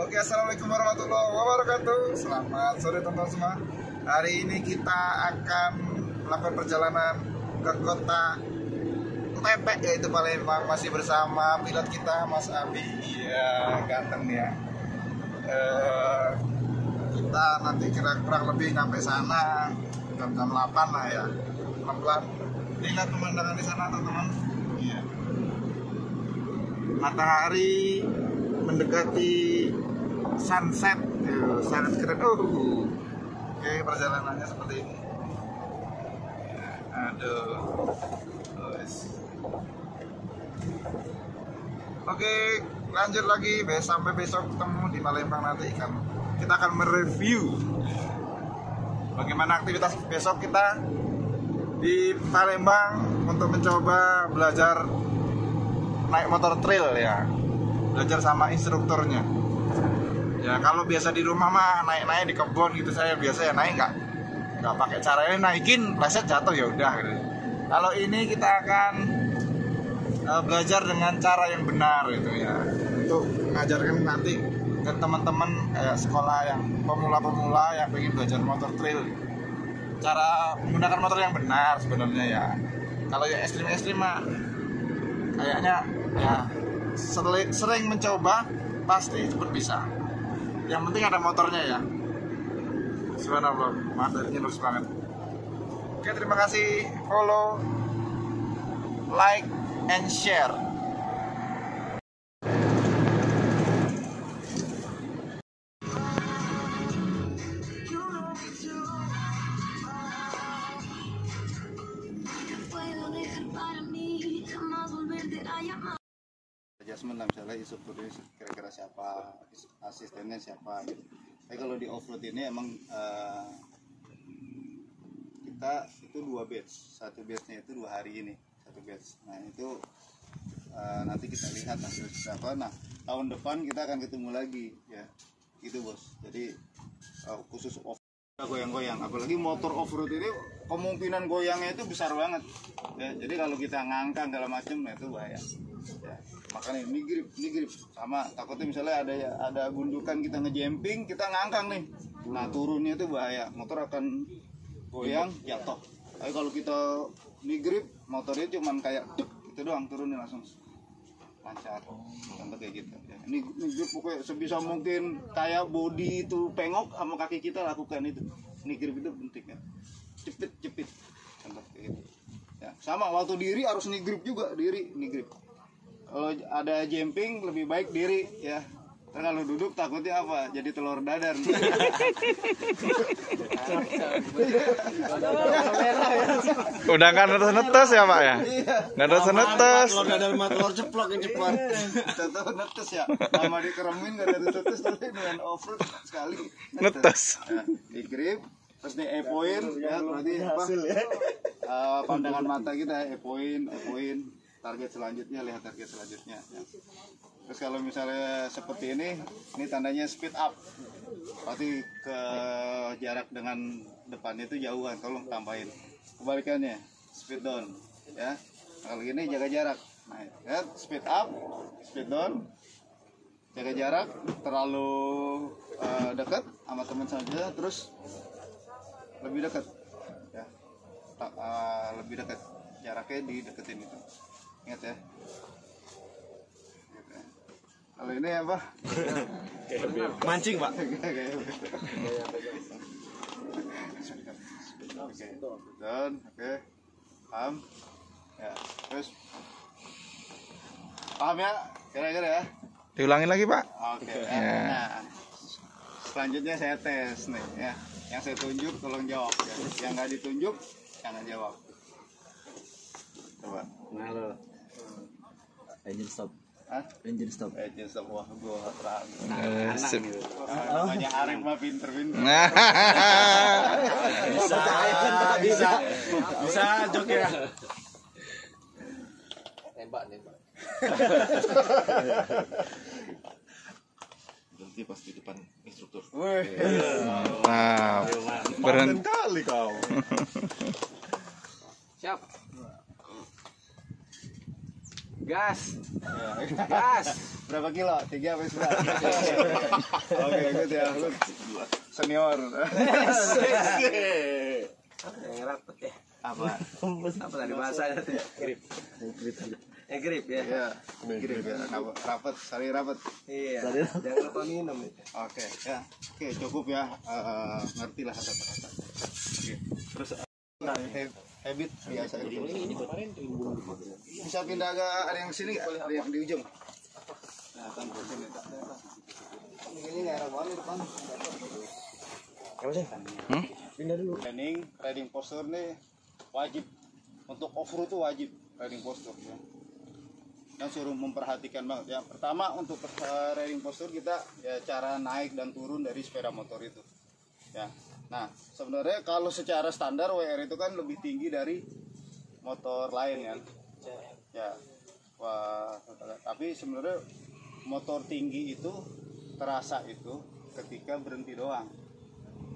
Oke, assalamualaikum warahmatullahi wabarakatuh. Selamat sore teman-teman semua. Hari ini kita akan melakukan perjalanan ke kota Tepe, yaitu Palembang. Masih bersama pilot kita Mas Abi. Iya, ganteng ya. Kita nanti kurang lebih sampai sana jam 8 lah ya. Pelan-pelan. Lihat pemandangan di sana teman-teman. Iya. Matahari mendekati sunset, sangat keren. Oke, perjalanannya seperti ini. Aduh. Oke, lanjut lagi. Sampai besok ketemu di Palembang nanti kita akan mereview bagaimana aktivitas besok kita di Palembang untuk mencoba belajar naik motor trail ya, belajar sama instrukturnya ya. Kalau biasa di rumah mah naik di kebun gitu, saya biasa ya naik nggak pakai caranya naikin pleset jatuh ya udah gitu. Kalau ini kita akan belajar dengan cara yang benar gitu ya, untuk mengajarkan nanti ke teman-teman sekolah yang pemula-pemula yang pengen belajar motor trail, cara menggunakan motor yang benar sebenarnya ya. Kalau yang ekstrim-ekstrim mah kayaknya ya sering mencoba pasti cepat bisa. Yang penting ada motornya ya. Subhanallah, materinya bagus banget. Oke, terima kasih, follow, like, and share. Adjustment lah, misalnya instrukturnya kira-kira siapa, asistennya siapa gitu. Tapi kalau di off-road ini emang kita itu 2 batch, satu batchnya itu 2 hari ini, satu batch. Nah itu nanti kita lihat hasil berapa. Nah tahun depan kita akan ketemu lagi ya, gitu bos. Jadi khusus off goyang-goyang, apalagi motor off-road ini kemungkinan goyangnya itu besar banget ya. Jadi kalau kita ngangkang segala macam, nah itu bahaya ya. Makanya ini grip sama, takutnya misalnya ada gundukan, kita ngejamping, kita ngangkang nih, nah turunnya itu bahaya, motor akan goyang jatuh. Tapi kalau kita grip, motornya cuman kayak tuk itu doang, turunnya langsung lancar. Contoh kayak gitu ya. Ini grip pokoknya sebisa mungkin kayak body itu pengok sama kaki kita, lakukan itu. Ini grip itu penting ya, cepit contoh kayak gitu ya. Sama waktu diri harus grip juga, diri grip. Kalau ada jumping lebih baik diri ya. Karena kalau duduk takutnya apa? Jadi telur dadar. Udah nggak netes ya Pak ya? Nggak netes. Telur dadar sama telur ceplok yang cepat. Contoh netes ya. Sama dikeremin nggak ada netes, tapi dengan off-road sekali. Netes. Ya, di grip, terus nih epoin ya, berarti apa? Pandangan mata kita epoin. Target selanjutnya, lihat target selanjutnya ya. Terus kalau misalnya seperti ini tandanya speed up, berarti ke jarak dengan depannya itu jauhan, tolong tambahin. Kebalikannya speed down ya. Kalau gini jaga jarak, nah ya, speed up, speed down, jaga jarak, terlalu dekat sama teman saja, terus lebih dekat ya, lebih dekat, jaraknya dideketin itu. Ingat ya. Kalau ini apa? Mancing Pak. Oke. Paham? Ya. Terus paham ya? Kira-kira ya? Diulangin lagi Pak. Oke. Nah, selanjutnya saya tes nih ya. Yang saya tunjuk tolong jawab ya. Yang nggak ditunjuk jangan jawab. Coba. Halo. Engine stop. Hah? Engine stop. Engine stop. Wah, gua ragu. Sip. Namanya Arif mah pinter. Bisa jok ya. Nembak. Berhenti pas di depan instruktur. Nah, berhenti kali kau. Siap. Gas. Ya. Gas. Berapa kilo? 3 sampai 9. Oke, good ya. Lu senior. Yang rapet ya. Apa? Apa tadi bahasanya? Grip. Grip ya. Iya, grip ya. Rapat, saling rapat. Iya. Jangan lupa minum itu. Oke, ya. Oke, cukup ya. Ngerti lah kata-kata. Oke. Terus habit biasa itu. Bisa pindah agak ada yang sini nggak? Ada yang di ujung. Nah, kan ke sini. Ini nggak enak banget depan. Apa sih? Pindah dulu. Riding posture nih wajib untuk off-road tuh wajib riding posture ya. Dan suruh memperhatikan banget ya. Pertama untuk riding posture kita ya cara naik dan turun dari sepeda motor itu. Ya. Nah, sebenarnya kalau secara standar WR itu kan lebih tinggi dari motor lain kan. Ya. Wah, tapi sebenarnya motor tinggi itu terasa itu ketika berhenti doang.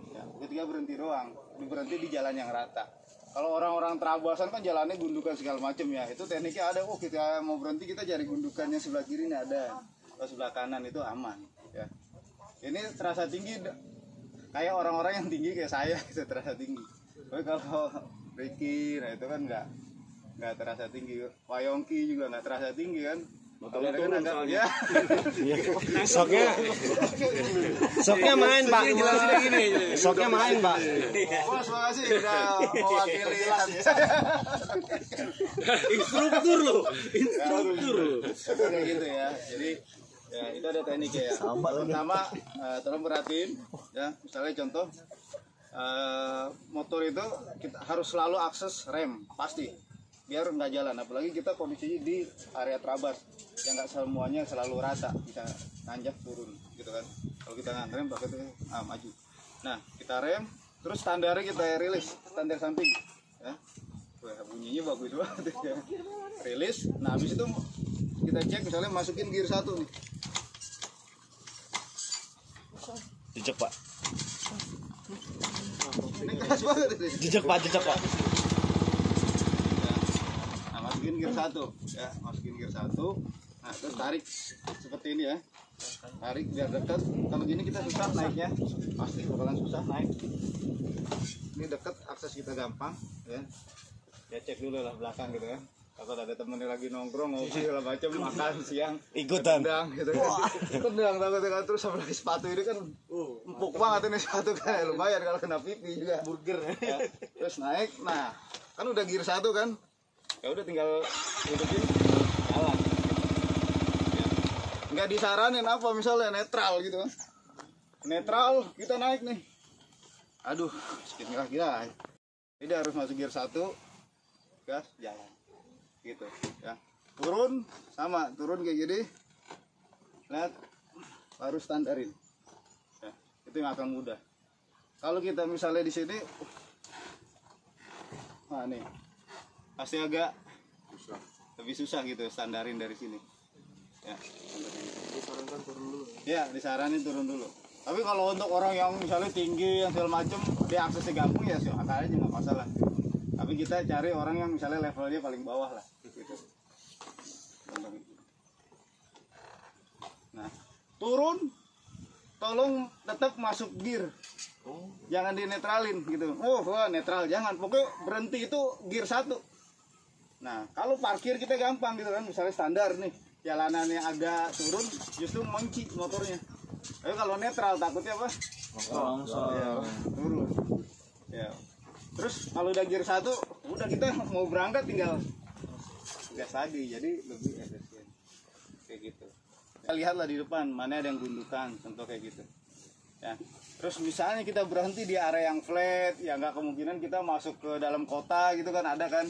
Ya, ketika berhenti doang, berhenti di jalan yang rata. Kalau orang-orang terabasan kan jalannya gundukan segala macam ya. Itu tekniknya ada. Oh, kita mau berhenti kita cari gundukannya sebelah kiri ini ada. Kalau sebelah kanan itu aman ya. Ini terasa tinggi kayak orang-orang yang tinggi kayak saya itu terasa tinggi. Tapi kalau Ricky nah itu kan nggak terasa tinggi. Wayongki juga nggak terasa tinggi kan. Kalau turun soalnya. Soknya main, Pak. Soknya main, Pak. Bos, makasih udah mewakili Instruktur lo. Kayak gitu ya. Jadi ya itu ada tekniknya ya. Pertama tolong perhatiin ya. Misalnya contoh motor itu kita harus selalu akses rem pasti biar nggak jalan. Apalagi kita kondisinya di area trabas yang nggak semuanya selalu rata, bisa nanjak turun gitu kan. Kalau kita ngerem pakai itu maju. Nah kita rem, terus standarnya kita rilis, standar samping ya. Wah, bunyinya bagus banget ya. Rilis, nah habis itu kita cek misalnya masukin gear 1 nih. Jejak, Pak. Ini keras banget ini. Jejak, Pak. Nah, masukin gear 1 ya, masukin gear 1. Nah, terus tarik seperti ini ya. Tarik biar dekat. Kalau gini kita susah naiknya. Pasti bakalan susah naik. Ini dekat, akses kita gampang ya. Ya cek dulu lah belakang gitu ya. Kalau ada temennya lagi nongkrong ngopi segala macam makan siang Ikutan. tendang gitu kan. Tendang takut terus sama lagi sepatu ini kan empuk banget ini sepatu kan. Lumayan kalau kena pipi juga. Burger ya. Terus naik. Nah, kan udah gear 1 kan. Ya udah tinggal hidupin jalan. Ya. Nggak disaranin apa misalnya netral gitu kan. Netral kita naik nih. Aduh, sedikit kira. Ini harus masuk gear 1. Gas jalan. Gitu ya. Turun sama, turun kayak gini. Lihat baru standarin. Ya, itu yang akan mudah. Kalau kita misalnya di sini nah nih pasti agak lebih susah gitu standarin dari sini. Ya. Disarankan turun dulu. Ya, disaranin turun dulu. Tapi kalau untuk orang yang misalnya tinggi yang segala macem, dia aksesnya gampang ya silakan aja nggak masalah. Tapi kita cari orang yang misalnya levelnya paling bawah lah, gitu. Nah, turun, tolong tetap masuk gear, jangan dinetralin gitu. Oh, wah, netral jangan, pokoknya berhenti itu gear 1. Nah, kalau parkir kita gampang gitu kan, misalnya standar nih, jalanannya agak turun, justru menci motornya. Tapi kalau netral takutnya apa? Ya, turun. Ya. Terus kalau udah gear 1, udah kita mau berangkat tinggal gas lagi, jadi lebih efisien. Kayak gitu. Kita lihatlah di depan mana ada yang gundukan, contoh kayak gitu. Ya. Terus misalnya kita berhenti di area yang flat, ya nggak kemungkinan kita masuk ke dalam kota gitu kan, ada kan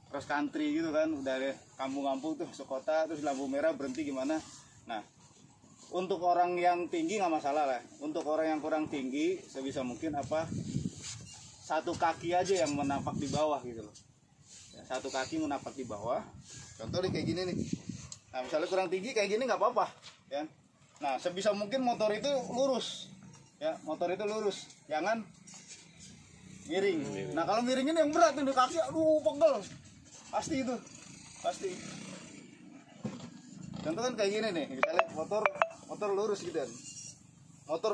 cross country gitu kan, udah ada kampung-kampung tuh masuk kota, terus lampu merah berhenti gimana? Nah, untuk orang yang tinggi nggak masalah lah. Untuk orang yang kurang tinggi, sebisa mungkin apa? Satu kaki aja yang menapak di bawah gitu loh. Ya, satu kaki menapak di bawah. Contoh nih kayak gini nih. Nah, misalnya kurang tinggi kayak gini nggak apa-apa, ya. Nah, sebisa mungkin motor itu lurus. Ya, motor itu lurus. Jangan miring. Nah, kalau miringin yang berat ini kaki, aduh pegel. Pasti itu. Pasti. contoh kan kayak gini nih, misalnya motor lurus gitu kan. Motor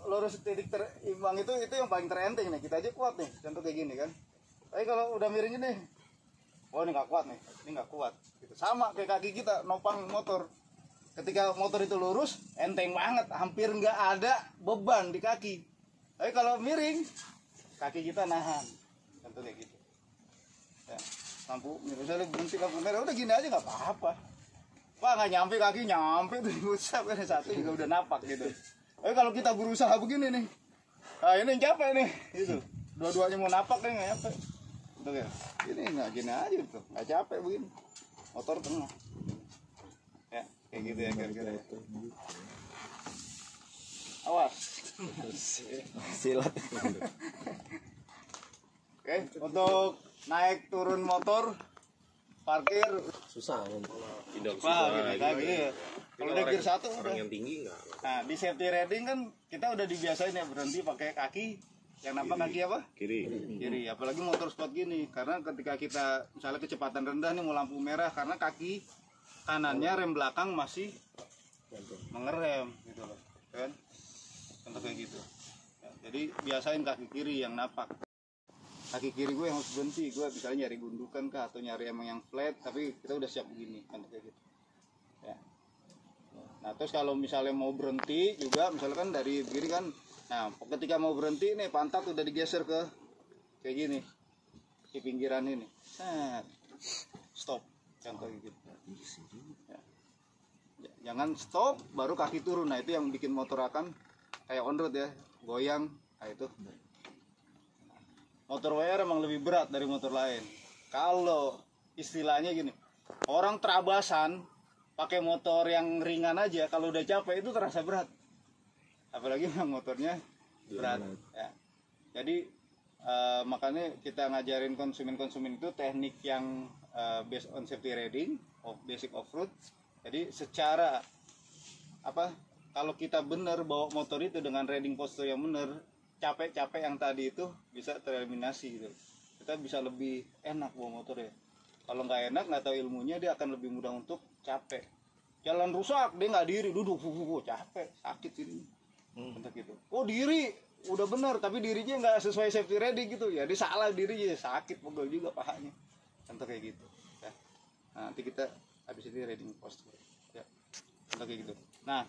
lurus titik terimbang itu yang paling terenteng nih, kita aja kuat nih, contoh kayak gini kan. Tapi kalau udah miring ini, oh ini nggak kuat nih, ini nggak kuat. Gitu. Sama kayak kaki kita nopang motor. Ketika motor itu lurus, enteng banget, hampir nggak ada beban di kaki. Tapi kalau miring, kaki kita nahan, contoh kayak gitu. Ya, misalnya berhenti lampu merah, udah gini aja nggak apa-apa. Pak nggak nyampe kaki, nyampe tuh usap kan satu juga udah napak gitu. Tapi kalau kita berusaha begini nih, nah ini yang capek nih, gitu. Dua-duanya mau napak nih nggak nyampe. Tuh ya, ini nggak gini aja tuh, nggak capek begini. Motor tengah. Ya, kayak gitu ya kira-kira. Ya. Awas. Silat. Oke, untuk naik turun motor, parkir Susah kan. Tidak gini lagi ya. Kalau udah gear 1 udah. yang tinggi enggak. Nah, di safety riding kan kita udah dibiasain ya berhenti pakai kaki. Yang nampak kaki apa? Kiri. Apalagi motor sport gini, karena ketika kita misalnya kecepatan rendah nih mau lampu merah, karena kaki kanannya rem belakang masih mengerem gitu loh, kan? Contoh kayak gitu. Ya, jadi biasain kaki kiri yang napak. Kaki kiri gue yang harus berhenti, gue misalnya nyari gundukan kah atau nyari emang yang flat, tapi kita udah siap begini kan kayak gitu. Ya. Nah terus kalau misalnya mau berhenti juga, misalkan dari kiri kan, nah ketika mau berhenti nih pantat udah digeser ke kayak gini, di pinggiran ini, stop, contoh gitu. Ya. Jangan stop, baru kaki turun, nah itu yang bikin motor akan kayak on road ya, goyang, nah itu. Motor WR emang lebih berat dari motor lain. Kalau istilahnya gini, orang terabasan pakai motor yang ringan aja, kalau udah capek itu terasa berat. Apalagi yang motornya berat. Ya. Jadi makanya kita ngajarin konsumen itu teknik yang based on safety riding, basic off-road. Jadi secara apa? Kalau kita benar bawa motor itu dengan riding posture yang benar, capek-capek yang tadi itu bisa tereliminasi gitu. Kita bisa lebih enak bawa motor ya. Kalau nggak enak, nggak tahu ilmunya, dia akan lebih mudah untuk capek. Jalan rusak, dia nggak diri, duduk, capek, sakit ini. Untuk gitu. Oh diri, udah benar, tapi dirinya nggak sesuai safety ready gitu. Ya dia salah dirinya, sakit, pegel juga pahanya. Contoh kayak gitu. Ya. Nah, nanti kita habis ini riding posture. Ya. Contoh kayak gitu. Nah,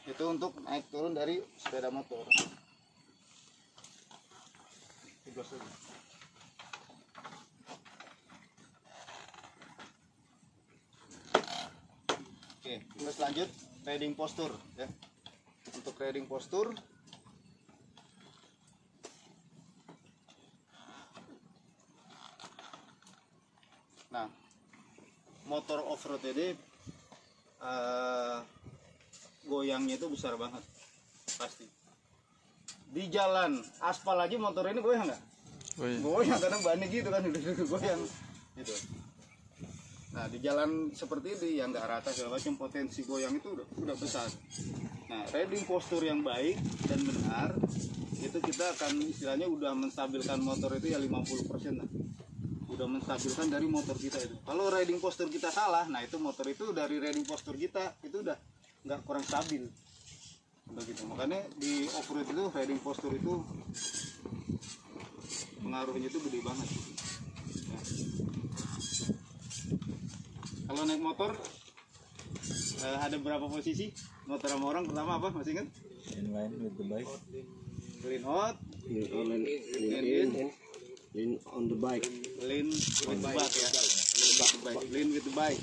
itu untuk naik turun dari sepeda motor. Oke, terus lanjut riding posture ya. Untuk riding posture nah, motor off-road ini goyangnya itu besar banget pasti. Di jalan aspal aja motor ini goyang nggak? Goyang kadang bannya gitu kan, udah goyang gitu. Nah di jalan seperti ini yang nggak rata segala macam, potensi goyang itu udah besar. Nah riding posture yang baik dan benar itu kita akan istilahnya udah menstabilkan motor itu ya 50% lah. Udah menstabilkan dari motor kita itu. Kalau riding posture kita salah, nah itu motor itu dari riding posture kita itu udah nggak kurang stabil. Begitu. Makanya di off-road itu riding posture itu pengaruhnya itu gede banget. Ya. Kalau naik motor ada berapa posisi? Motor sama orang pertama apa? Masih ingat? Line with the bike. Lean out, Lean on the bike. lean with the bike ya. Lean with the bike.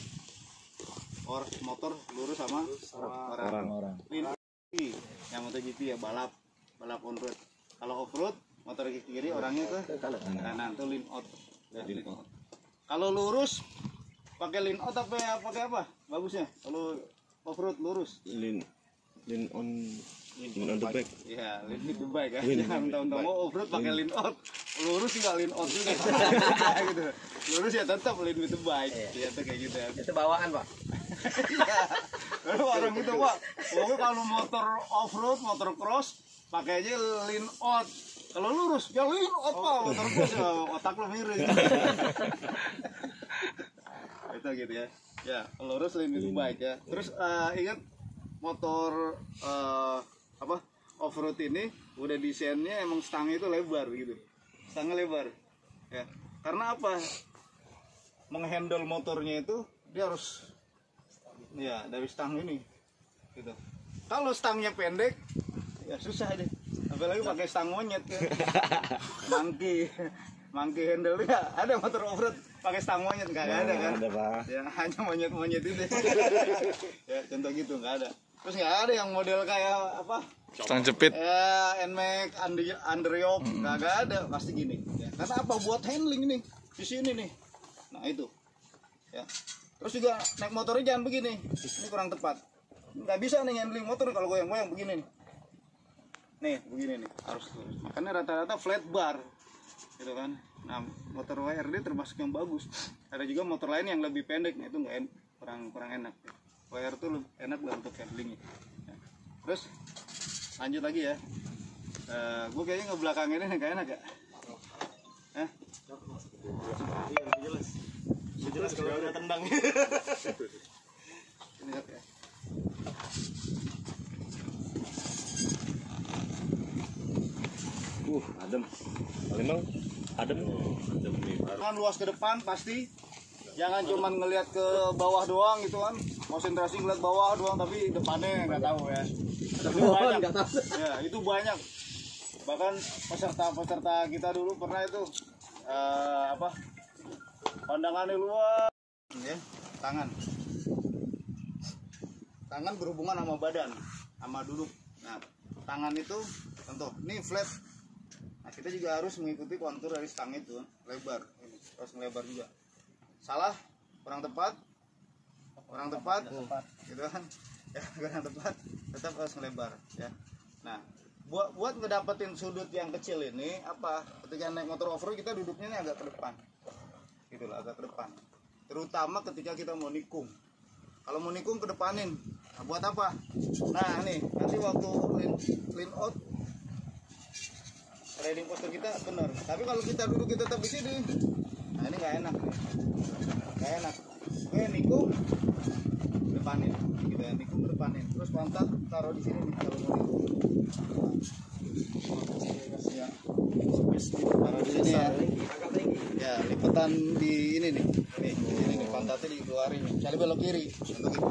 Or motor lurus sama orang. Lean yang MotoGP ya, balap on road. Kalau off road motor ke kiri, orangnya ke kanan tuh lean out. Kalau lurus pakai lean out apa pakai apa bagusnya? Kalau off road lurus Lean on the bike. ya, lean with the bike ya. Jangan tahu-tahu mau off road pakai lean out, lurus juga lean out juga. Gitu. Lurus ya tetap lean with the bike. Ya tuh kayak gitu ya. Itu bawaan, Pak. Lalu orang gitu Pak, pokoknya kalau motor off road, motor cross pakai aja lean out. Kalau lurus ya lean out Pak, motor cross ya otak lo miring. Itu gitu ya. Ya, lurus lebih baik ya. Terus ingat motor off-road ini udah desainnya emang stangnya itu lebar gitu. Stangnya lebar. Ya. Karena apa? Menghandle motornya itu dia harus ya dari stang ini gitu. Kalau stangnya pendek ya susah deh. Apalagi pakai stang monyet ya. Monkey handle ya. Ada motor off-road pakai stang monyet nggak ada kan? Ada, Pak. Ya hanya monyet-monyet itu. Ya contoh gitu nggak ada. Terus nggak ada yang model kayak apa? Stang jepit. Ya NMAX, Andreop nggak ada, pasti gini. Ya. Karena apa? Buat handling nih di sini nih. Nah itu. Ya. Terus juga naik motornya jangan begini. Ini kurang tepat. Nggak bisa nih handling motor kalau goyang-goyang begini nih. Nih begini nih harus lurus. Makanya rata-rata flat bar, gitu kan. Nah motor WRD termasuk yang bagus. Ada juga motor lain yang lebih pendek, nah, itu nggak kurang enak. WR tuh lebih enak lah untuk handlingnya. Ya. Terus lanjut lagi ya. Gue kayaknya ngebelakangin ini nggak enak ya. Jelas kalau udah tendang. Ini lihat ya. Adem. Memang adem. Jangan luas ke depan pasti. Jangan cuma ngelihat ke bawah doang gitu kan. Konsentrasi ngeliat bawah doang tapi depannya nggak tahu ya. Itu banyak. Ya, itu banyak. Bahkan peserta kita dulu pernah itu pandangannya luas ya, tangan berhubungan sama badan sama duduk. Nah tangan itu contoh ini flat. Nah kita juga harus mengikuti kontur dari stang itu lebar, ini harus melebar juga. Salah kurang tepat gitu kan ya, kurang tepat tetap harus melebar ya. Nah buat ngedapetin sudut yang kecil ini apa, ketika naik motor off-road kita duduknya ini agak ke depan gitu lah, agak ke depan, terutama ketika kita mau nikung. Kalau mau nikung ke depanin. Nah, buat apa? Nah nih nanti waktu lean out riding posture kita bener. Tapi kalau kita duduk kita tetap di sini, nah ini nggak enak, nggak enak. Oke nikung depanin, gitu ya, nikung depanin. Terus pantat taruh di sini nih kalau mau nikung. Ya. Taruh di sini ya. Ya, lipatan di ini nih. Nih, ini nih pantatnya dikeluarin. Cari belok kiri untuk itu.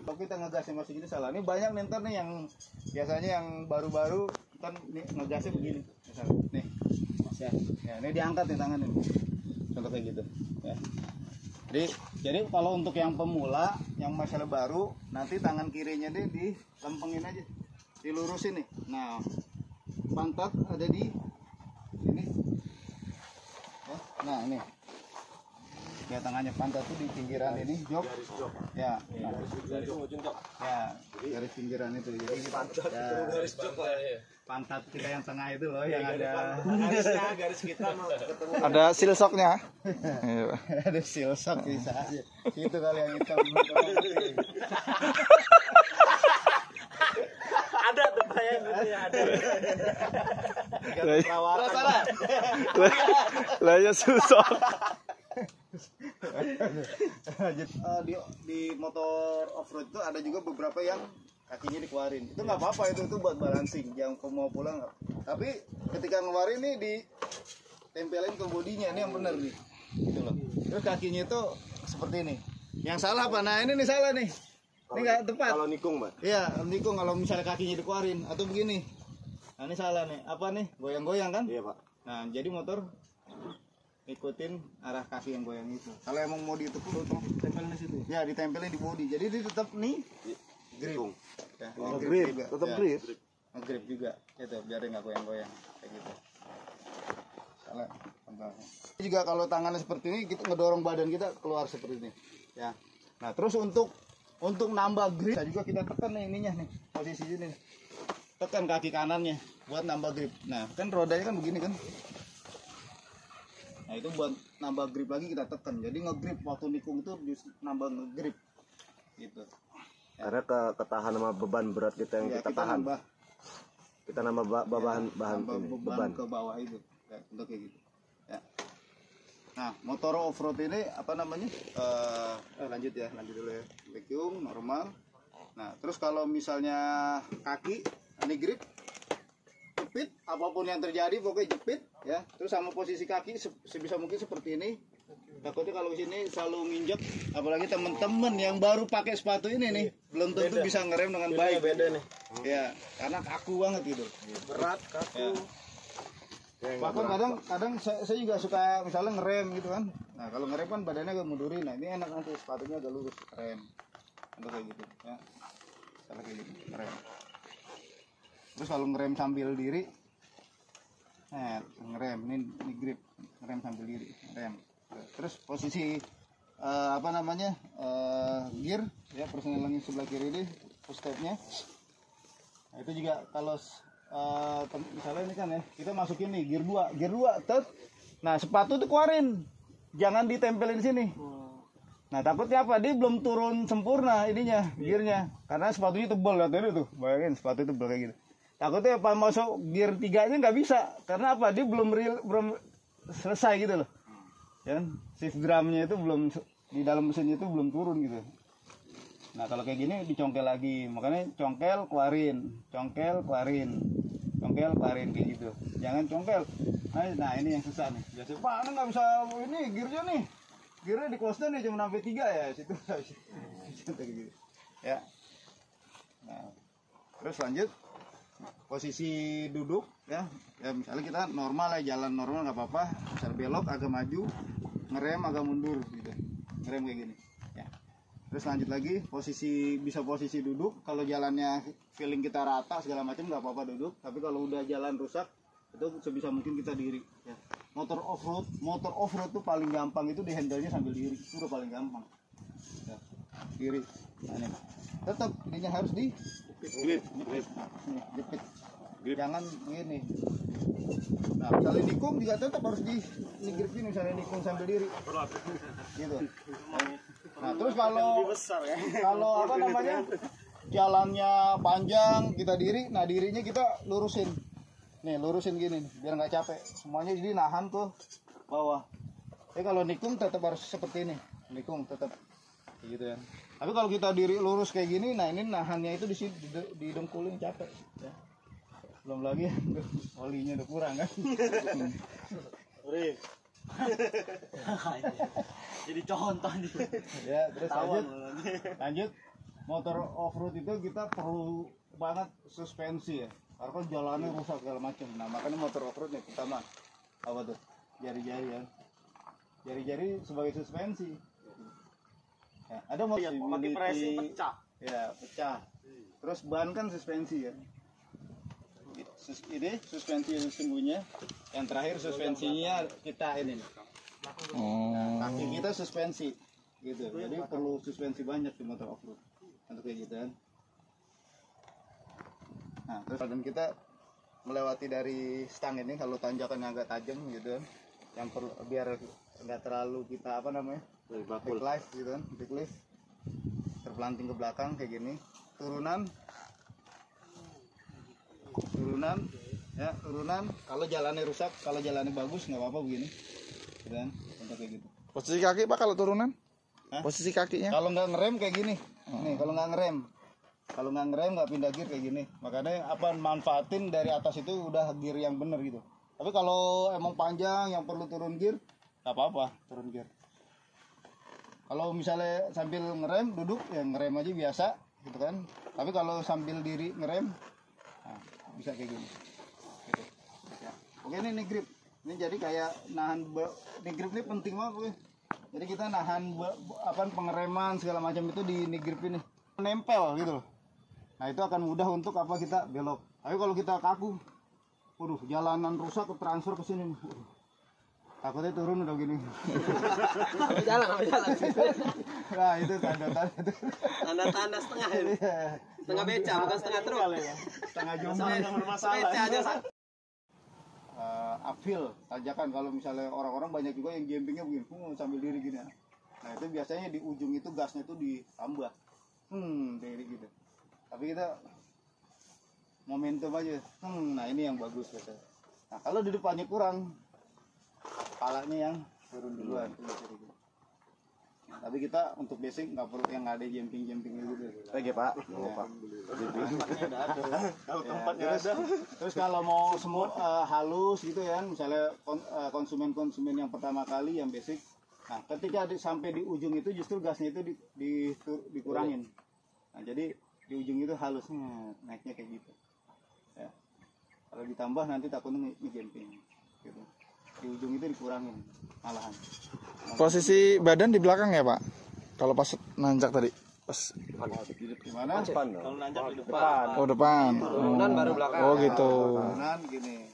Kalau kita ngegasnya masih gitu salah. Ini banyak nih ntar nih yang biasanya yang baru-baru kan ngegasnya begini. Misalnya, nih. Ya, ini diangkat nih tangan ini. Contoh kayak gitu. Ya. Jadi kalau untuk yang pemula, yang masalah baru, nanti tangan kirinya deh dilempengin aja, dilurusin nih. Nah, pantat ada di ini. Nah ini. Ya tangannya pantat tuh di pinggiran ini, jok. Ya. Nah. Ya, garis pinggiran itu. Jadi ini pantat. Ya. Pantat kita yang tengah itu loh, yang ada garis kita mau ketemu. Ada silsoknya. ada silsok bisa aja. Itu kali yang hitam. Ada tuh saya gitu ya, ada. Perawatan. Lah ya silsok. Di motor off-road itu ada juga beberapa yang kakinya dikeluarin. Itu nggak apa-apa, itu buat balancing yang mau pulang. Tapi ketika ngeluarin nih ditempelin ke bodinya, ini yang bener nih gitu loh. Terus kakinya itu seperti ini. Yang salah apa? Nah ini nih salah nih, ini nggak tepat. Kalau nikung, Mbak. Iya nikung kalau misalnya kakinya dikeluarin atau begini. Nah ini salah nih, apa nih, goyang-goyang kan? Iya, Pak. Nah jadi motor ikutin arah kaki yang goyang itu. Kalau emang mau ditekuk tempelin di situ. Ya ditempelin di bodi. Jadi dia tetap nih grip. Ya, Grip, juga. tetap Ya, grip. nge-grip juga. Gitu, biar dia nggak goyang-goyang kayak gitu. Salah. Juga kalau tangannya seperti ini, kita ngedorong badan kita keluar seperti ini. Ya. Nah terus untuk nambah grip, juga kita tekan nih ininya nih, posisi sini. Tekan kaki kanannya buat nambah grip. Nah kan rodanya kan begini kan. Nah itu buat nambah grip lagi kita tekan. Jadi ngegrip waktu nikung itu justru nambah ngegrip gitu. Ya. Karena ketahan sama beban berat kita yang Ya, kita tahan. Kita nambah bahan nambah ini, beban ke bawah itu. Ya, untuk kayak gitu. Ya. Nah, motor off-road ini apa namanya? Lanjut dulu ya. Vacuum normal. Nah, terus kalau misalnya kaki, ini grip, jepit, apapun yang terjadi pokoknya jepit ya. Terus sama posisi kaki sebisa mungkin seperti ini. Takutnya kalau sini selalu nginjek, apalagi teman-teman yang baru pakai sepatu ini nih, belum tentu bisa ngerem dengan baik. Beda nih. Ya, karena kaku banget gitu. Berat, kaku. Bahkan kadang saya juga suka misalnya ngerem gitu kan. Nah kalau ngerem kan badannya agak mundurin. Nah ini enak nanti sepatunya agak lurus rem. Untuk kayak gitu ya. Misalnya kayak gitu ngerem. Terus kalau ngerem sambil diri, ngerem ini grip ngerem sambil diri rem. Terus posisi apa namanya gear ya persenelangin sebelah kiri ini push stepnya. Nah, itu juga kalau misalnya ini kan ya kita masukin nih gear 2 tet. Nah sepatu tuh keluarin, jangan ditempelin sini. Nah takutnya apa, dia belum turun sempurna ininya gearnya karena sepatunya tebal ya tuh, bayangin sepatu tebal kayak gitu. Takutnya apa masuk gear 3-nya nggak bisa karena apa, dia belum selesai gitu loh ya, shift drumnya itu belum di dalam mesinnya itu belum turun gitu. Nah kalau kayak gini dicongkel lagi, makanya congkel keluarin kayak gitu, jangan congkel. Nah ini yang susah nih, biasa Pak Anda nggak bisa ini gearnya di close nih cuma sampai 3 ya situ kayak gitu ya. Nah terus lanjut posisi duduk ya misalnya kita normal ya, jalan normal nggak apa-apa, misal belok agak maju, ngerem agak mundur gitu, ngerem kayak gini ya. Terus lanjut lagi bisa posisi duduk, kalau jalannya feeling kita rata segala macam nggak apa-apa duduk, tapi kalau udah jalan rusak itu sebisa mungkin kita diri ya. Motor off road tuh paling gampang itu di handle-nya sambil diri, itu udah paling gampang ya. Diri nah, ini tetap ininya harus di grip. Jangan ini. Nah misalnya nikung juga tetap harus di grip ini, misalnya nikung sambil diri gitu. Nah terus kalau apa namanya jalannya panjang kita diri, nah dirinya kita lurusin gini biar nggak capek semuanya, jadi nahan ke bawah. Tapi kalau nikung tetap harus seperti ini, nikung tetap gitu ya. Tapi kalau kita diri lurus kayak gini, nah ini nahannya itu di dengkulin capek ya. Belum lagi olinya udah kurang kan. Jadi contoh nih. Ya, terus lanjut. Motor off-road itu kita perlu banget suspensi ya. Karena kan jalannya rusak segala macam. Nah, makanya motor off-road nih pertama apa tuh? Jari-jari ya. Jari-jari sebagai suspensi. Ya, ada pressing pecah. Ya, pecah. Terus ban kan suspensi ya. Ini suspensi yang sesungguhnya, yang terakhir suspensinya kita ini. Nah, kaki kita suspensi gitu. Jadi perlu suspensi banyak di motor off-road. Untuk kayak gitu kan. Nah, terus badan kita melewati dari stang ini, kalau tanjakan agak tajam gitu kan. Yang perlu biar nggak terlalu kita apa namanya? Big lift gitu kan, big lift. Terpelanting ke belakang kayak gini. Turunan ya, kalau jalannya rusak, kalau jalannya bagus nggak apa-apa begini gitu kan, untuk kayak gitu. Posisi kaki Pak kalau turunan? Hah? Posisi kakinya? Kalau nggak ngerem kayak gini nih, kalau nggak ngerem nggak pindah gear kayak gini, makanya apa manfaatin dari atas itu udah gear yang bener gitu. Tapi kalau emang panjang yang perlu turun gear nggak apa-apa turun gear. Kalau misalnya sambil ngerem duduk ya ngerem aja biasa gitu kan, tapi kalau sambil diri ngerem nah, bisa kayak gini gitu. Ya. Oke ini grip ini jadi kayak nahan, ini grip ini penting banget oke. Jadi kita nahan pengereman segala macam itu di grip ini nempel gitu loh. Nah itu akan mudah untuk apa kita belok. Tapi kalau kita kaku, waduh jalanan rusak ke transfer ke sini. Takutnya turun udah gini. Apa jalan. Nah itu tanda-tanda itu. Tanda-tanda setengah ini. Setengah beca bukan setengah truk. Setengah jomblo yang bermasalah. Uphill, tanjakan, kalau misalnya orang-orang banyak juga yang jempingnya begini, sambil diri gini. Nah itu biasanya di ujung itu gasnya itu ditambah, diri gitu. Tapi kita momentum aja, nah ini yang bagus gitu. Nah kalau di depannya kurang, kepalanya yang turun duluan. Tapi kita untuk basic nggak perlu yang nggak ada jumping gitu. Oke Pak. Pak. Kalau tempatnya ada. Terus kalau mau semua halus gitu ya, misalnya konsumen yang pertama kali yang basic. Nah, ketika sampai di ujung itu justru gasnya itu dikurangin. Nah, jadi di ujung itu halusnya naiknya kayak gitu. Ya. Kalau ditambah nanti takutnya ngejumping gitu. Di ujung itu dikurangin malahan. Posisi badan di belakang ya Pak? Kalau pas nanjak tadi? Pas Gimana? Kalau nanjak di depan. oh depan. Turunan baru belakang. Oh gitu. Kanan gini.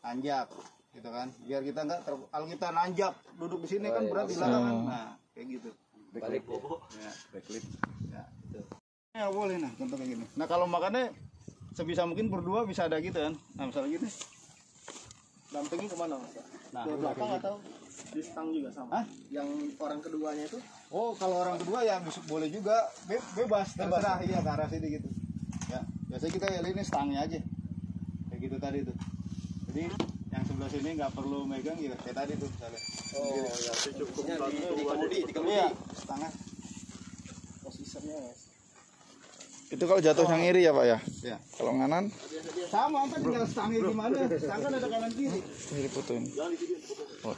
Nanjak gitu kan. Biar kita enggak kalau kita nanjak duduk di sini kan berat di belakang kan. Nah, kayak gitu. Balik. Ya, backlip. Ya, gitu. Ya boleh nah, contoh kayak gini. Nah, kalau makannya sebisa mungkin berdua bisa ada gitu kan. Nah, misalnya gitu. Dampingnya kemana Mas? Nah, Ke belakang atau di stang juga sama? Hah? Yang orang keduanya itu? Oh, kalau orang kedua ya boleh juga bebas terserah iya ke arah sini gitu. Ya, biasanya kita ya ini stangnya aja. Kayak gitu tadi tuh. Jadi yang sebelah sini nggak perlu megang ya kayak tadi tuh misalnya. Oh, ya cukup Di kemudi. Iya, stangnya. posisinya Mas. Itu kalau jatuh yang iri ya Pak ya? Ya. Kalau nganan, Sama apa tinggal stangnya gimana? Stang kan ada kanan kiri. ini putuin. Oh.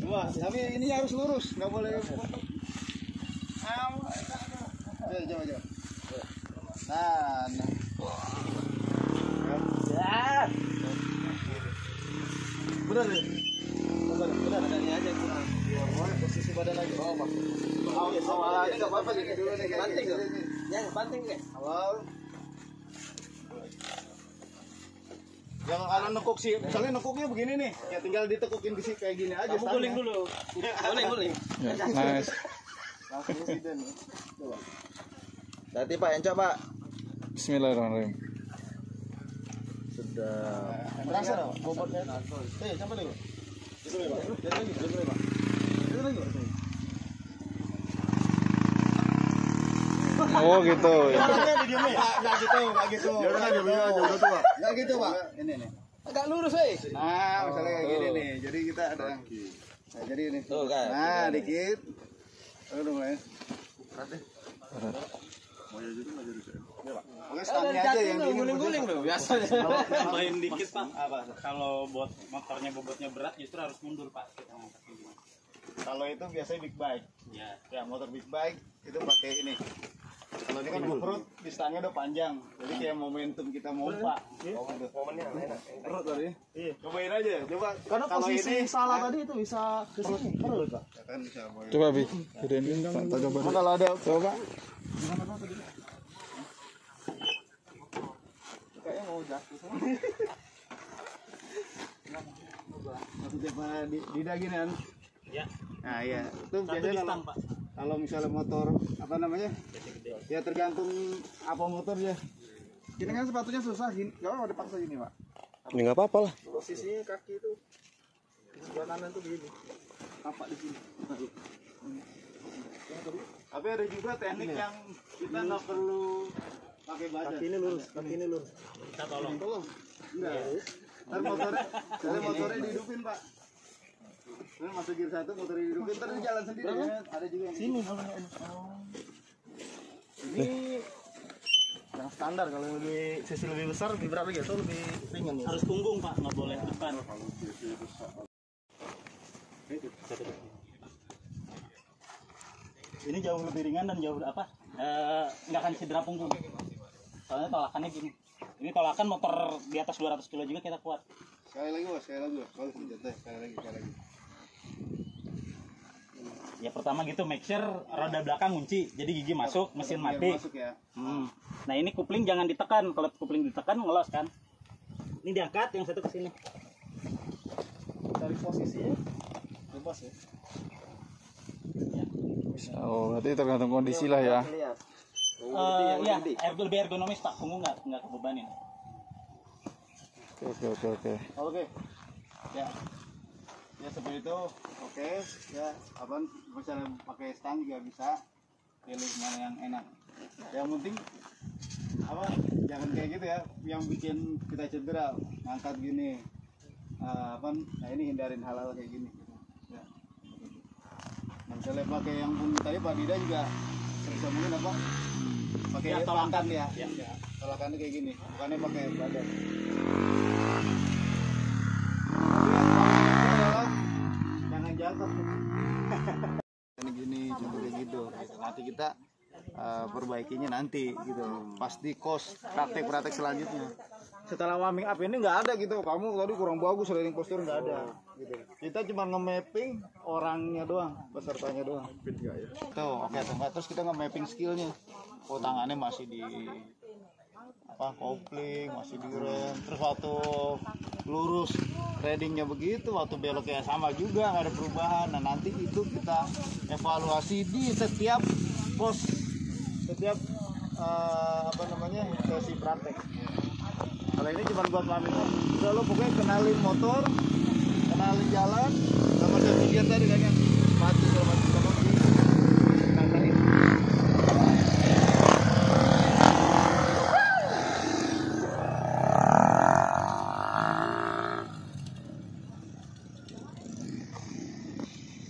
Wah, tapi ini harus lurus, nggak boleh potong. Coba. Nah. Benar nih. Benar badannya aja kurang. Posisi badan lagi. Oh, Mas. Awal aja nggak apa-apa gini dulu nih. Banting tuh. Ya, banting guys. Awal. Yang kanan nekuk sih, misalnya nekuknya begini nih, ya tinggal ditekukin di sini kayak gini aja. Kamu guling dulu. Guling. Ya, nice. Langsung insiden nih. Coba. Nanti Pak Encok Pak. Bismillahirrahmanirrahim. Sudah. Terasa dong bobotnya. Coba dulu. Itu nih, Pak. Jadi lagi, Pak. Itu lagi, Pak. Oh gitu. Nggak gitu. Ya udah aja, udah tua. Nggak gitu, Pak. Ini nih. Agak lurus, eh. Nah, misalnya kayak gini nih. Jadi kita ada. Nah, jadi ini. Tuh, kan. Nah, dikit. Udah mulai. Oke, stangnya aja yang gini. guling tuh biasanya. Main dikit Pak. Apa? Kalau buat motornya bobotnya berat justru harus mundur Pak. Kita ngangkatnya gimana? Kalau itu biasanya big bike. Ya. Ya, motor big bike itu pakai ini. Kalau ini kan off-road, di stangnya udah panjang. Jadi kayak momentum kita mompa. Momennya enak. Perut tadi. Iya. Cobain aja. Coba. Karena kalau posisi ini salah tadi itu bisa ke sini. Perut Pak. ya kan bisa boy. Coba Bi. Gedein tak coba. Kalau ada Coba. Kayaknya mau jatuh. maksudnya Pak di daginan. Ya. Nah, iya. Itu Satu di biasanya stang Pak. kalau misalnya motor apa namanya? Ya tergantung apa motornya. Gini kan sepatunya susah, gini. Gak apa-apa dipaksa gini Pak. Ini nggak apa-apa lah. Posisinya kaki itu di sebelah kanan tuh begini. Tapak di sini. Tapi ada juga teknik yang kita nggak perlu pakai badan. Kaki ini lurus. Kita tolong. Enggak. Ntar motornya dihidupin Pak. Terus masuk gear 1 motornya dihidupin terus dia jalan sendiri. Ya. Ada juga yang Sini. Ini yang standar, kalau yang lebih sisi lebih besar lebih berat lagi atau lebih ringan ya? Harus punggung Pak, nggak boleh depan. Ini jauh lebih ringan dan jauh apa? Nggak akan cedera punggung. Soalnya tolakannya gini. Ini tolakan motor di atas 200 kilo juga kita kuat. Sekali lagi Bos. Bagus senjata. Sekali lagi. Ya pertama gitu, make sure roda belakang kunci, jadi gigi masuk, mesin Biar mati. masuk ya. Nah ini kupling jangan ditekan, kalau kupling ditekan ngelos kan. Ini diangkat, yang satu ke sini. Dari posisinya bebas ya. Oh, berarti tergantung kondisi lah ya. Ya, lebih ergonomis Pak, punggung nggak kebebanin. Oke. Oke. Ya. Ya seperti itu. Oke. Ya, apa misalnya pakai stang juga bisa. Pilih mana yang enak. Yang penting apa? Jangan kayak gitu ya. Yang bikin kita cedera, ngangkat gini. Nah ini hindarin hal-hal kayak gini. Ya. Nah, misalnya pakai yang tadi Pak Dida juga bisa mungkin apa? Pakai Ya, tolakan ya. Ya. Tolakannya kayak gini, bukannya pakai badan. Jangan jatuh. Ini gini, contohnya gitu. Nanti kita perbaikinya nanti gitu. Pasti kos praktek selanjutnya. Setelah warming up ini nggak ada gitu. Kamu tadi kurang bagus, riding posture nggak ada. Gitu. Kita cuma nge-mapping orangnya doang, pesertanya doang. Tuh, oke tuh. Terus kita nge-mapping skillnya. Oh, tangannya masih di apa kopling, masih di rem. Terus waktu lurus ridingnya begitu, waktu beloknya sama juga, nggak ada perubahan. Nah nanti itu kita evaluasi di setiap pos, setiap sesi praktek. Kalau ini cuma buat pamit, udah lo pokoknya kenalin motor, kenalin jalan, sama safety tadi kan yang mati sama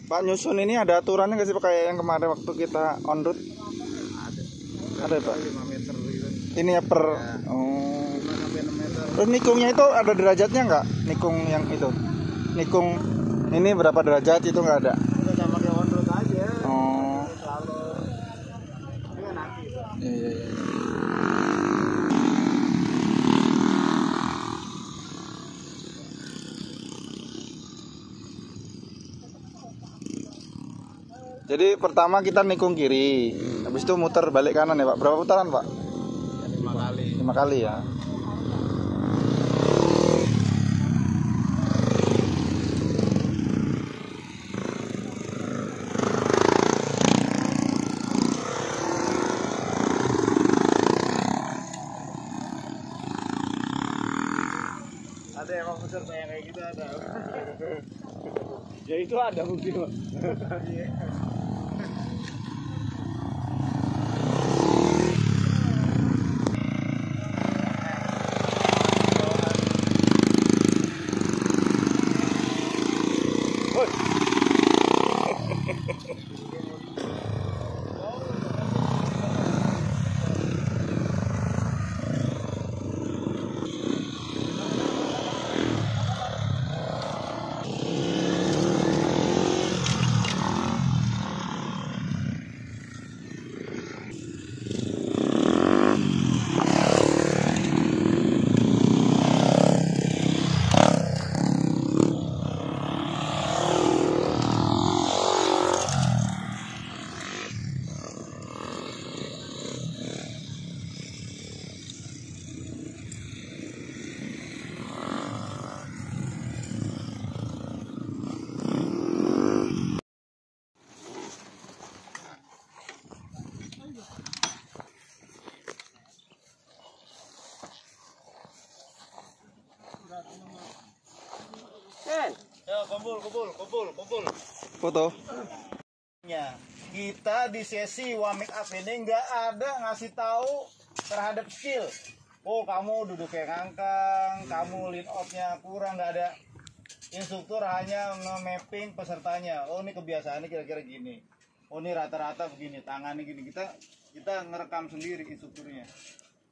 Pak, nyusun ini ada aturannya nggak sih Pak, kayak yang kemarin waktu kita on road? Ada Pak. 5 meter gitu. Ini ya per. Oh. 5 sampai 6 meter. Terus nikungnya itu ada derajatnya nggak? Nikung yang itu? Nikung ini berapa derajat itu nggak ada? Udah sama kayak on road aja. Oh. Selalu. Ini kan nanti. Iya. Jadi pertama kita nikung kiri, habis itu muter balik kanan ya Pak. Berapa putaran Pak? 5 kali. 5 kali ya. Ada emang peserta yang kayak gitu ada. Ya itu ada mungkin Pak. Ya, kumpul. Foto. Ya, kita di sesi warming up ini nggak ada ngasih tahu terhadap skill. Oh, kamu duduk kayak ngangkang, kamu lean out-nya kurang, nggak ada. Instruktur hanya nge-mapping pesertanya. Oh, ini kebiasaannya kira-kira gini. Oh, ini rata-rata begini, tangannya gini. Kita ngerekam sendiri instrukturnya.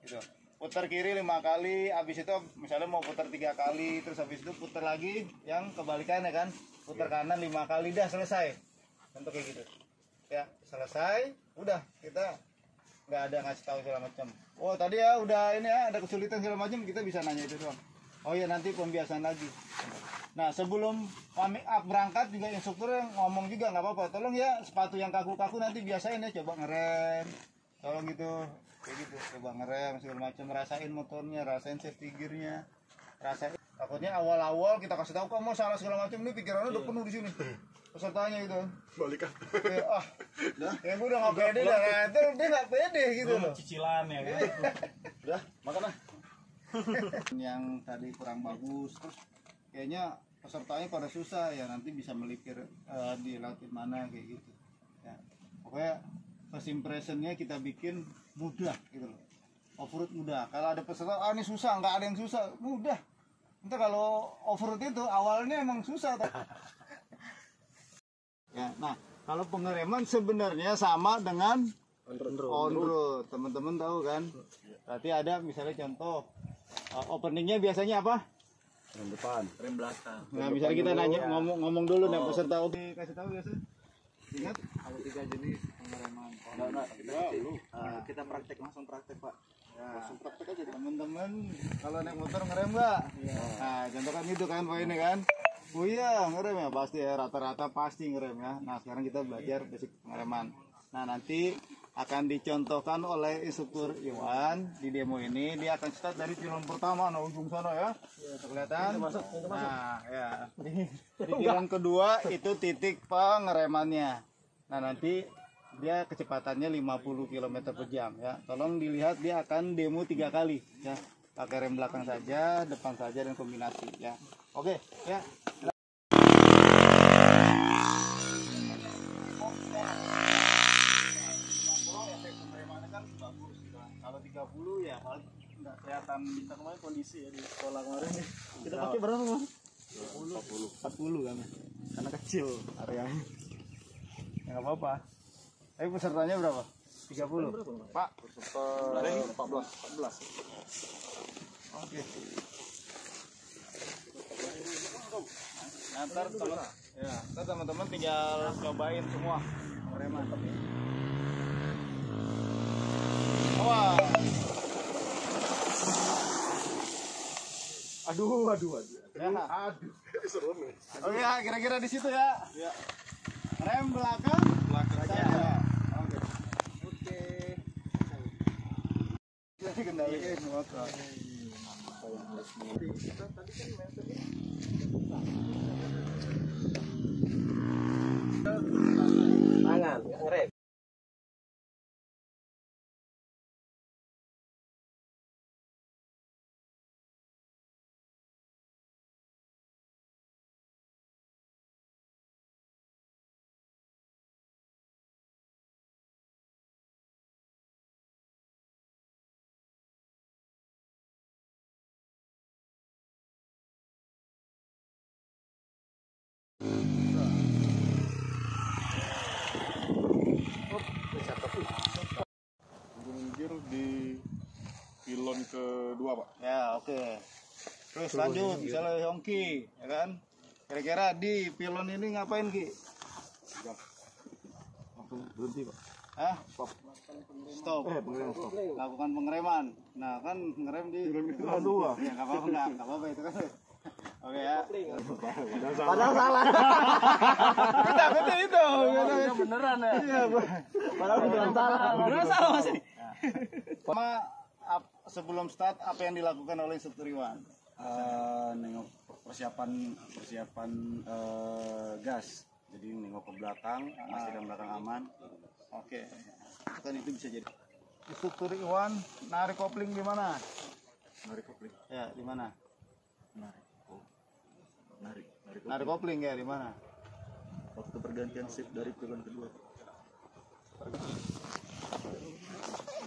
Gitu. Putar kiri 5 kali, habis itu misalnya mau putar 3 kali, terus habis itu putar lagi yang kebalikannya kan. Putar kanan 5 kali, dah selesai. Untuk kayak gitu. Ya, selesai, udah kita nggak ada ngasih tahu segala macam. Oh, tadi ya udah ini ya ada kesulitan segala macam, kita bisa nanya itu doang. Oh ya, nanti pembiasaan lagi. Nah, sebelum warming up berangkat juga instruktur ngomong juga nggak apa-apa. Tolong ya sepatu yang kaku-kaku nanti biasain ya, coba ngerem. Tolong gitu, kayak gitu, coba ngerem segala macam, rasain motornya, rasain safety gearnya, rasain. Takutnya awal-awal kita kasih tahu kamu salah segala macam, ini pikirannya udah penuh di sini. Pesertanya itu balikan. Ya gue udah nggak pede dah, itu dia nggak pede gitu loh. Cicilan ya kan. Udah, makan lah. Yang tadi kurang bagus, terus kayaknya pesertanya pada susah ya, nanti bisa melipir dilatih mana kayak gitu. Ya, pokoknya first impressionnya kita bikin mudah gitu loh. Off-road mudah. Kalau ada peserta, ini susah, nggak ada yang susah, mudah. Entah kalau off-road itu awalnya emang susah. Ya, nah Kalau pengereman sebenarnya sama dengan on road. Teman-teman tahu kan? Berarti ada misalnya contoh openingnya biasanya apa? Rem depan, rem belakang. Nah, misalnya kita nanya ngomong dulu nih peserta oke kasih tahu biasa. Ingat Ada 3 jenis pengereman. Kita praktek langsung praktek Pak. langsung praktek aja teman-teman kalau naik motor ngerem nggak? Nah contoh kan gitu kan Pak ini kan. Oh iya ngerem ya pasti ya rata-rata pasti ngerem ya. Nah sekarang kita belajar basic pengereman. Nah nanti akan dicontohkan oleh instruktur Iwan di demo ini. Dia akan start dari pilon pertama nah ujung sana ya. Kelihatan? Nah ya. Di pilon kedua itu titik pengeremannya. Nah nanti dia kecepatannya 50 km per jam ya. Tolong dilihat dia akan demo 3 kali ya. Pakai rem belakang saja, depan saja dan kombinasi ya. Oke ya. Kalau 30 ya nggak kelihatan kita kemarin kondisi ya di sekolah kemarin nih. Kita pakai berapa Mas? 40 kan. Karena kecil areanya. Ya nggak apa-apa. Tapi pesertanya berapa? 30. Pak, peserta 14. Oke. Ntar teman-teman tinggal cobain semua. Keren mantap ya. Wah. Aduh. Ya. Seru nih. Oke, ya, kira-kira di situ ya. Ya. Rem belakang saja. Oke. Jadi kendalikan motor. Tangan, ngerem. Gear di pilon kedua Pak. Ya, oke. Terus lanjut, misalnya Hongki, ya kan? Kira-kira di pilon ini ngapain Ki? Langsung berhenti Pak. Hah? Stop. Lakukan pengereman. Nah, kan ngerem di pilon kedua. Ya, nggak apa-apa itu kan. Oke ya. Padahal salah. Kita itu. Beneran ya. Iya, Padahal beneran salah. Beneran salah Mas. Sebelum start apa yang dilakukan oleh instruktur Iwan? Nengok persiapan gas. Jadi nengok ke belakang, pastikan belakang aman. Oke. Kan itu bisa jadi. Instruktur Iwan narik kopling di mana? Narik kopling. Ya, di mana? Narik Narik kopling ya di mana? waktu pergantian shift dari pilon kedua.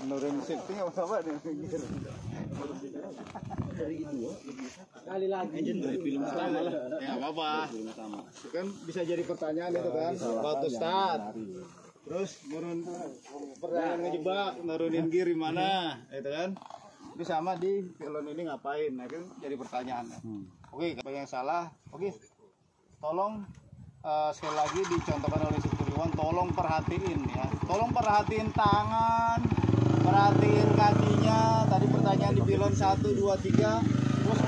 Menurun shifting apa nih? Sekali lagi. Dari pilon pertama lah. Ya apa-apa. Pilon pertama. Kan bisa jadi pertanyaan itu kan. Waktu start. Terus pertanyaan ngejebak, nurunin gear di mana, itu kan? Itu sama di pilon ini ngapain? Nah, kan jadi pertanyaan. Oke, kalau yang salah, oke. Tolong sekali lagi dicontohkan oleh instruktur Iwan, tolong perhatiin ya. Tolong perhatiin tangan, perhatiin kakinya. Tadi pertanyaan di pilon 1 2 3. Terus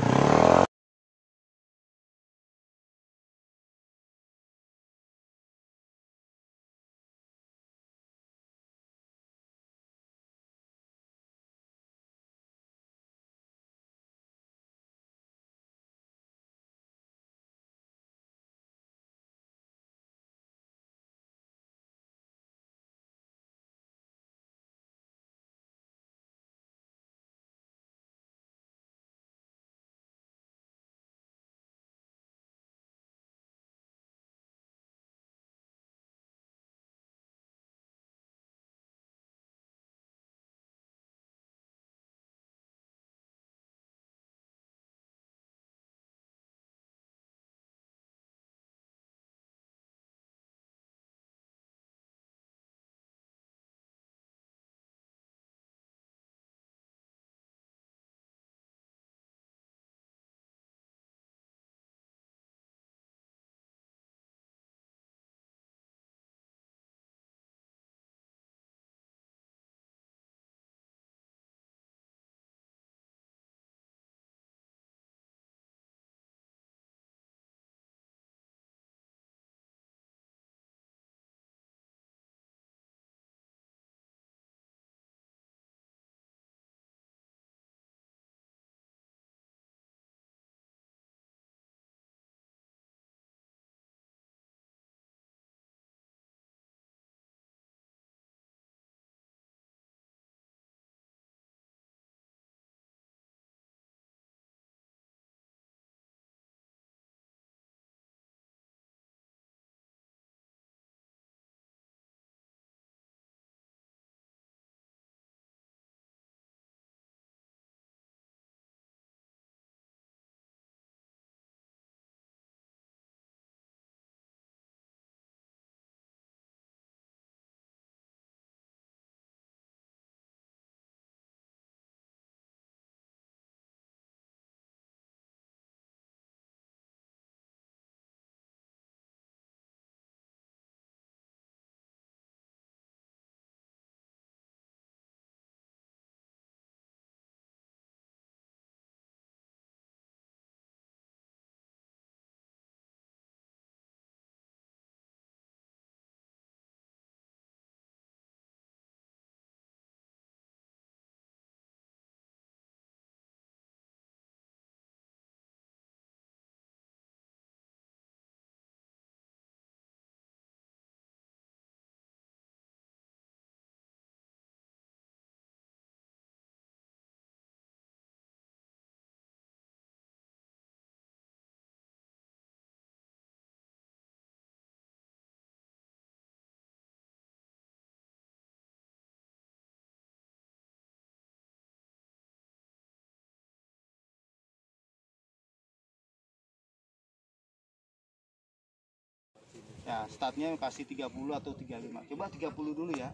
Ya, startnya kasih 30 atau 35. Coba 30 dulu ya.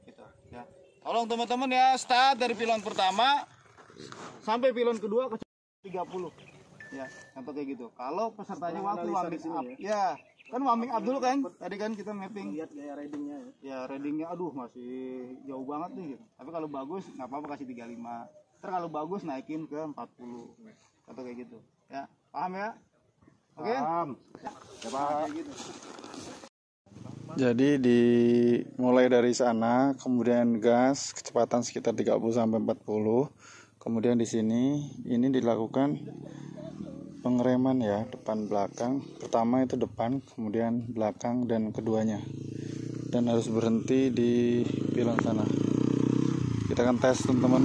Gitu ya. Tolong teman-teman ya, start dari pilon pertama sampai pilon kedua ke 30. Ya, contoh kayak gitu. Kalau pesertanya waktu warming up. Ya, kan warming up dulu kan. Tadi kan kita mapping. Lihat gaya ridingnya ya. Ya, readingnya aduh masih jauh banget nih gitu. Tapi kalau bagus nggak apa-apa kasih 35. Ntar kalau bagus naikin ke 40. Atau kayak gitu. Ya, paham ya? Oke? Paham. Ya, paham. Kayak gitu. Jadi dimulai dari sana, kemudian gas kecepatan sekitar 30 sampai 40. Kemudian di sini ini dilakukan pengereman ya, depan belakang. Pertama itu depan, kemudian belakang dan keduanya. Dan harus berhenti di pilon sana. Kita akan tes teman-teman.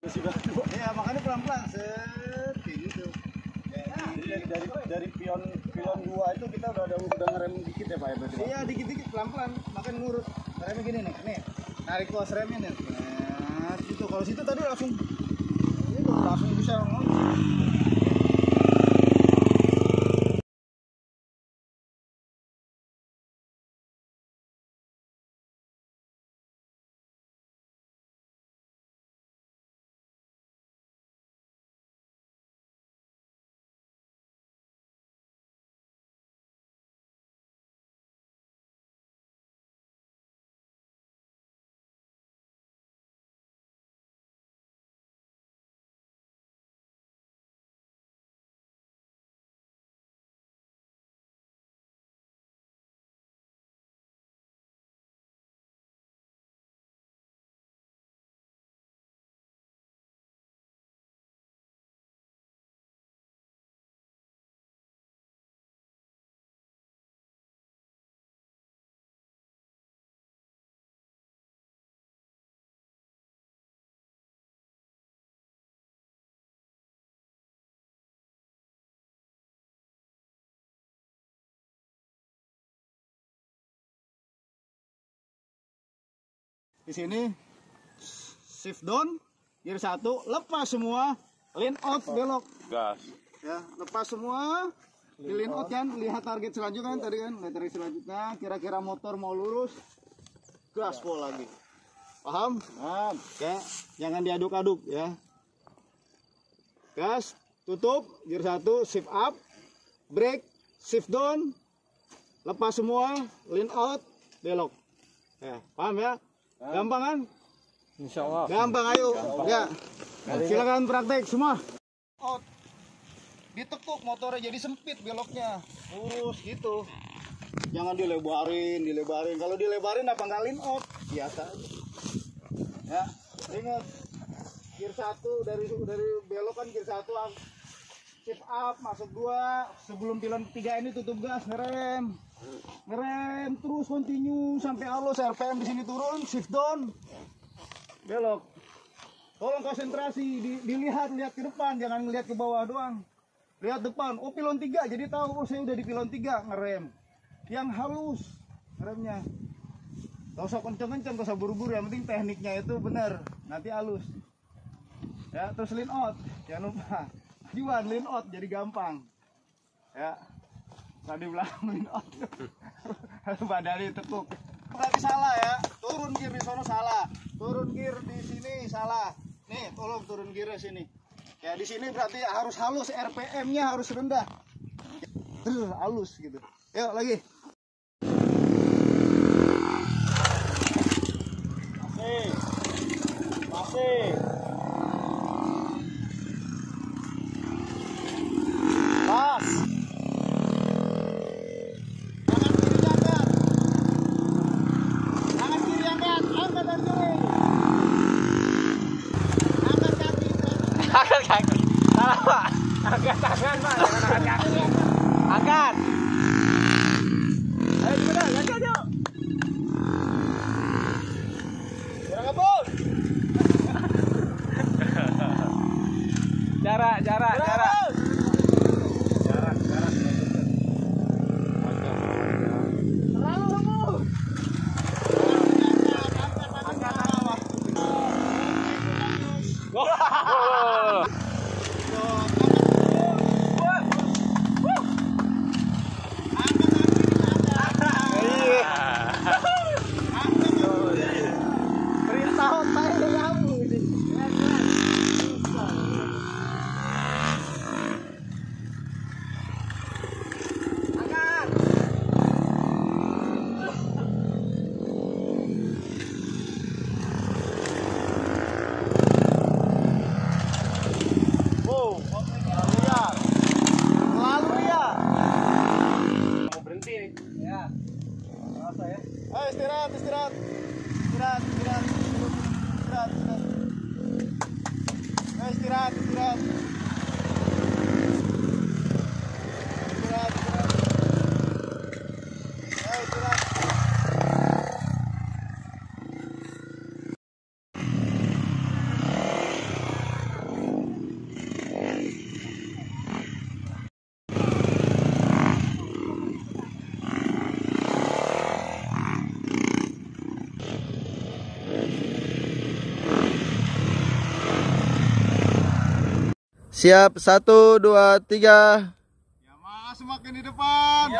Ya makanya pelan-pelan set kayak gitu. Dari pion 2 itu kita udah ngerem dikit ya Pak ya berarti. Iya dikit-dikit pelan-pelan, makanya ngurut. Remnya gini nih, narik kuas remnya nih. Nah, gitu. Kalau situ tadi langsung bisa ngomong. Di sini shift down, gear 1, lepas semua, lean out belok. Gas. Ya, lepas semua, di lean out kan, lihat target selanjutnya kan tadi kan, lihat target selanjutnya, kira-kira motor mau lurus, gas full lagi. Paham? Paham. Ya, jangan diaduk-aduk ya. Gas, tutup, gear 1, shift up, brake, shift down, lepas semua, lean out, belok. Ya, paham ya? Gampang kan? Insya Allah. Gampang ayo. Ya. Silakan praktek semua. Out. Ditekuk motornya jadi sempit beloknya. Lurus gitu. Jangan dilebarin. Kalau dilebarin apa nggak lean out? Biasa aja. Ya, ingat. Gear 1 dari belok kan gear 1 shift up masuk 2, sebelum pilon 3 ini tutup gas, ngerem terus continue sampai halus, RPM di sini turun, shift down, belok. Tolong konsentrasi, lihat ke depan, jangan ngelihat ke bawah doang. Lihat depan, oh pilon 3, jadi tahu oh saya udah di pilon 3, ngerem yang halus ngeremnya. Gak usah kenceng-kenceng, gak usah buru-buru, yang penting tekniknya itu benar, nanti halus. Ya, terus lean out, jangan lupa. Juan lean out jadi gampang. Ya. Tadi belakang lean out. Badannya tekuk. Berarti salah ya. Turun gear di sana salah. Turun gear di sini salah. Nih, tolong turun gear di sini. Ya, di sini berarti harus halus, RPM-nya harus rendah. Halus gitu. Yuk lagi. Masih. Pas. Tangan kiri angkat. Angkat dari kiri. Angkat kaki. Angkat kaki. Salah Pak. Angkat tangan Pak. Jangan angkat kaki. Angkat. Ayo gimana? Angkat yuk. Jangan ngebut. Jarak. Ayo istirahat. Ayo istirahat. Ayo istirahat. Siap, 1, 2, 3. Yamaha semakin di depan.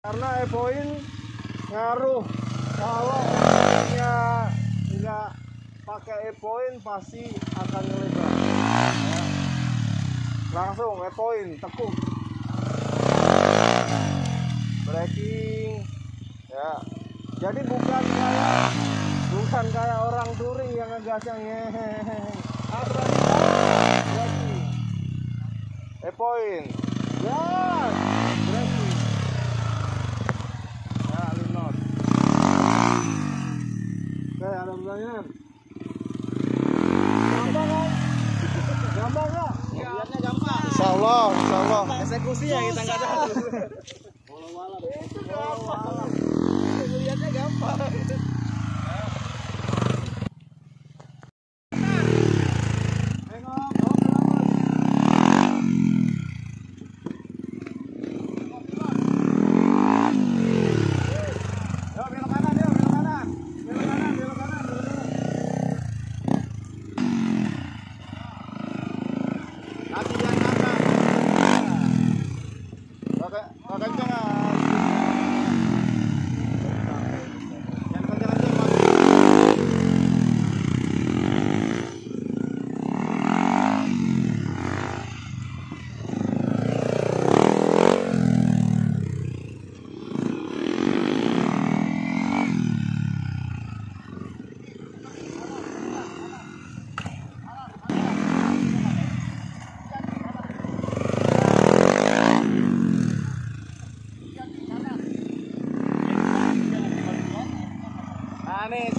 Karena e-point ngaruh. Kalau orangnya nggak pakai e-point pasti akan ngelebar. Ya. Langsung e-point tekuk. Braking. Ya. Jadi bukan kayak orang touring yang ngegasnya ngehehe. Apa braking. E-point. Gas. Braking. Ya. Allah, insya Allah. Eksekusi ya kita nggak tahu. Lihatnya gampang. Anis,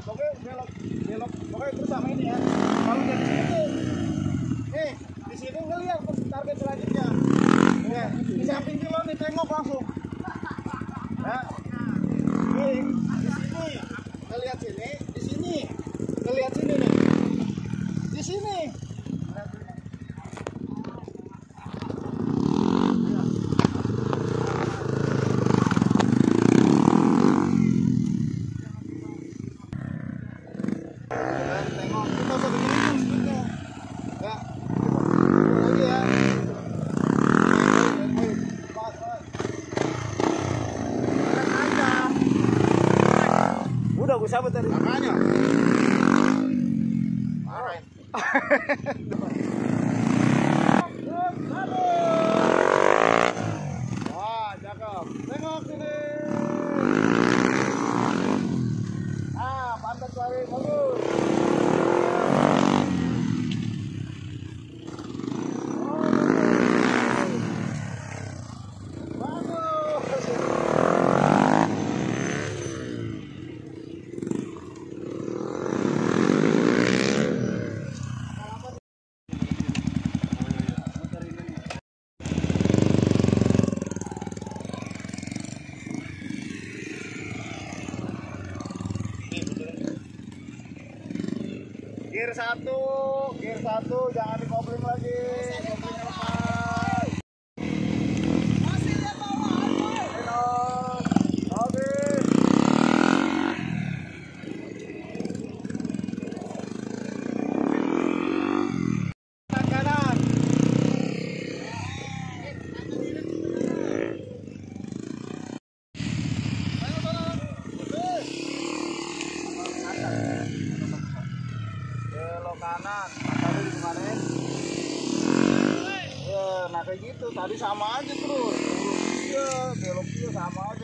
pokoknya terus sama ini ya. Kalau dari sini, nih di sini ngeliat target selanjutnya. Ya, di samping kilo nih tengok langsung. Ya, nih di sini ngeliat sini, di sini ngeliat sini nih, di sini. Udah gue sabut tadi. Makanya. Alright. Wah, cakep. Tengok sini. Pantat lari bagus. Gear satu, jangan dikopling lagi. Koplingnya lepas. Masih lihat bawah. Oke. Kanan. Belok kanan, tadi kemarin. Nah kayak gitu, tadi sama aja terus. Belok dia sama aja.